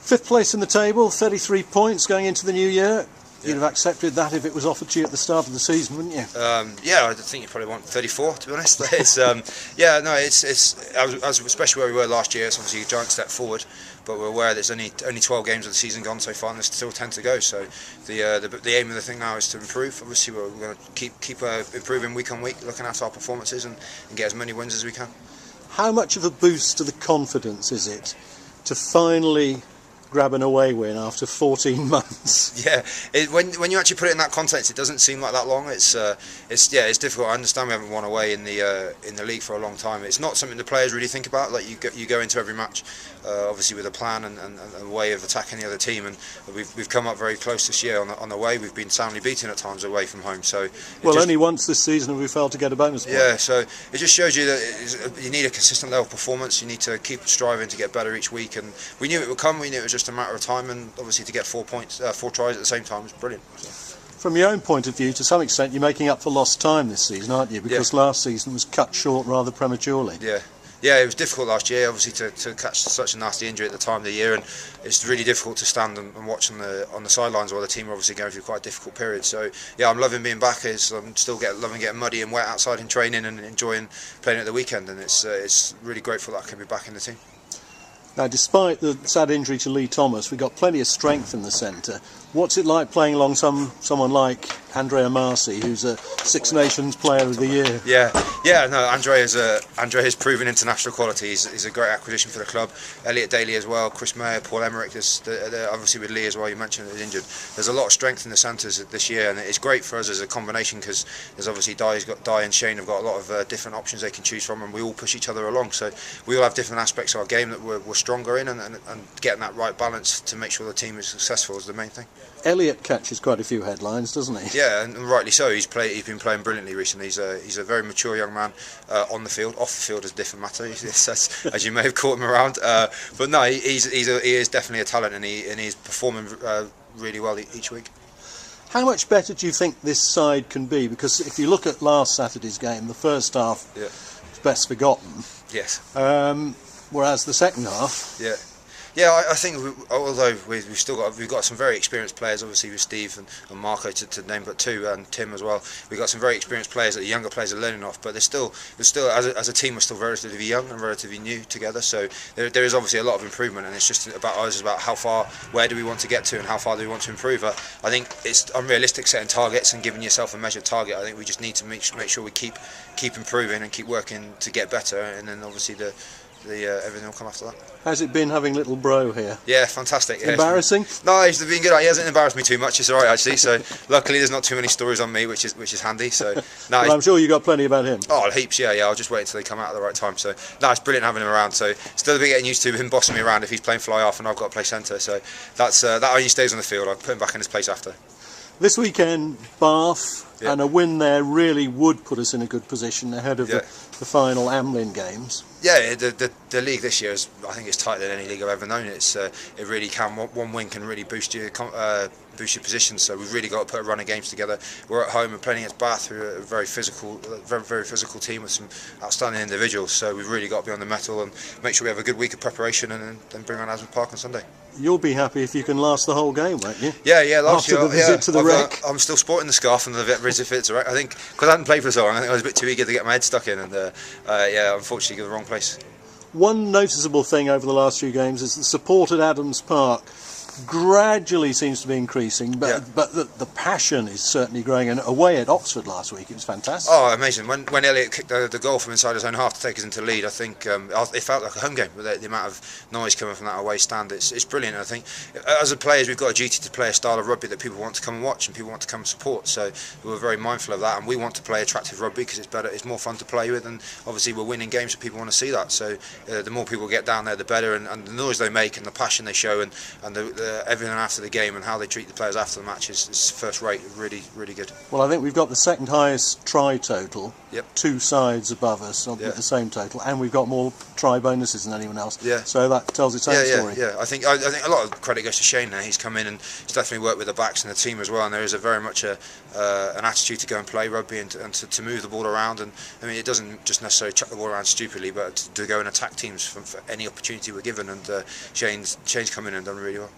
5th place in the table, 33 points going into the new year. You'd have accepted that if it was offered to you at the start of the season, wouldn't you? Yeah, I think you probably want 34, to be honest. It's especially where we were last year. It's obviously a giant step forward, but we're aware there's only 12 games of the season gone so far, and there's still 10 to go. So the aim of the thing now is to improve. Obviously, we're going to keep improving week on week, looking at our performances and get as many wins as we can. How much of a boost to the confidence is it to finally grab an away win after 14 months? Yeah, when you actually put it in that context, it doesn't seem like that long. It's difficult. I understand we haven't won away in the league for a long time. It's not something the players really think about. Like you go into every match, obviously with a plan and a way of attacking the other team, and we've come up very close this year on the way. We've been soundly beaten at times away from home. So only once this season have we failed to get a bonus point. Yeah, so it just shows you that you need a consistent level of performance. You need to keep striving to get better each week, and we knew it would come. We knew it was just a matter of time, and obviously to get 4 tries at the same time was brilliant. So. From your own point of view, to some extent, you're making up for lost time this season, aren't you? Because last season was cut short rather prematurely. Yeah, it was difficult last year, obviously, to catch such a nasty injury at the time of the year, and it's really difficult to stand and watch on the sidelines while the team are obviously going through quite a difficult period. So yeah, I'm loving being back. I'm still loving getting muddy and wet outside in training and enjoying playing at the weekend, and it's really grateful that I can be back in the team. Now, despite the sad injury to Lee Thomas, we've got plenty of strength in the centre. What's it like playing along someone like Andrea Marcy, who's a Six Nations Player of the Year? Andre has proven international quality. He's a great acquisition for the club. Elliot Daly as well, Chris Mayer, Paul Emmerich. Obviously with Lee as well, you mentioned he's injured. There's a lot of strength in the centres this year, and it's great for us as a combination because there's obviously Di and Shane have got a lot of different options they can choose from, and we all push each other along. So we all have different aspects of our game that we're stronger in, and getting that right balance to make sure the team is successful is the main thing. Elliot catches quite a few headlines, doesn't he? Yeah, and rightly so. He's been playing brilliantly recently. He's a very mature young man on the field. Off the field is a different matter, as you may have caught him around. But no, he is definitely a talent, and he's performing really well each week. How much better do you think this side can be? Because if you look at last Saturday's game, the first half is best forgotten. Yes. Whereas the second half. Yeah, I think although we've got some very experienced players, obviously with Steve and Marco to name but two, and Tim as well. We've got some very experienced players that the younger players are learning off, but there's still as a team we're still relatively young and relatively new together. So there is obviously a lot of improvement, and it's just about where do we want to get to and how far do we want to improve. I think it's unrealistic setting targets and giving yourself a measured target. I think we just need to make sure we keep improving and keep working to get better, and then obviously everything will come after that. How's it been having little bro here? Yeah, fantastic. Yeah, embarrassing? No, he's been good. He hasn't embarrassed me too much. It's all right actually. So luckily, there's not too many stories on me, which is handy. So no, well, I'm sure you got plenty about him. Oh, heaps. Yeah. I'll just wait until they come out at the right time. So no, it's brilliant having him around. So still a bit getting used to him bossing me around if he's playing fly half and I've got to play centre. So that only stays on the field. I'll put him back in his place after. This weekend, Bath. Yep. And a win there really would put us in a good position ahead of the final Amlin games. Yeah, the league this year I think it's tighter than any league I've ever known. It really can. One win can really boost your position. So we've really got to put a run of games together. We're at home and playing against Bath, who are a very physical team with some outstanding individuals. So we've really got to be on the mettle and make sure we have a good week of preparation, and then bring on Aston Park on Sunday. You'll be happy if you can last the whole game, won't you? Yeah. After the visit to the rec. I'm still sporting the scarf and the visit to the rec. I think because I hadn't played for so long, I think I was a bit too eager to get my head stuck in, and unfortunately, go the wrong place. One noticeable thing over the last few games is the support at Adams Park gradually seems to be increasing, but the passion is certainly growing. And away at Oxford last week, it was fantastic. Oh, amazing! When Elliot kicked the goal from inside his own half to take us into lead, I think it felt like a home game with the amount of noise coming from that away stand. It's brilliant. I think as a players, we've got a duty to play a style of rugby that people want to come and watch and people want to come and support. So we're very mindful of that, and we want to play attractive rugby because it's better, it's more fun to play with, and obviously we're winning games, so people want to see that. So the more people get down there, the better, and the noise they make and the passion they show and everything after the game and how they treat the players after the match is first rate, really, really good. Well, I think we've got the second highest try total, Yep. 2 sides above us with the same total, and we've got more try bonuses than anyone else. Yeah. So that tells its own story. Yeah. I think a lot of credit goes to Shane there. He's come in and he's definitely worked with the backs and the team as well. And there is a very much an attitude to go and play rugby and to move the ball around. And I mean, it doesn't just necessarily chuck the ball around stupidly, but to go and attack teams for any opportunity we're given. And Shane's come in and done really well.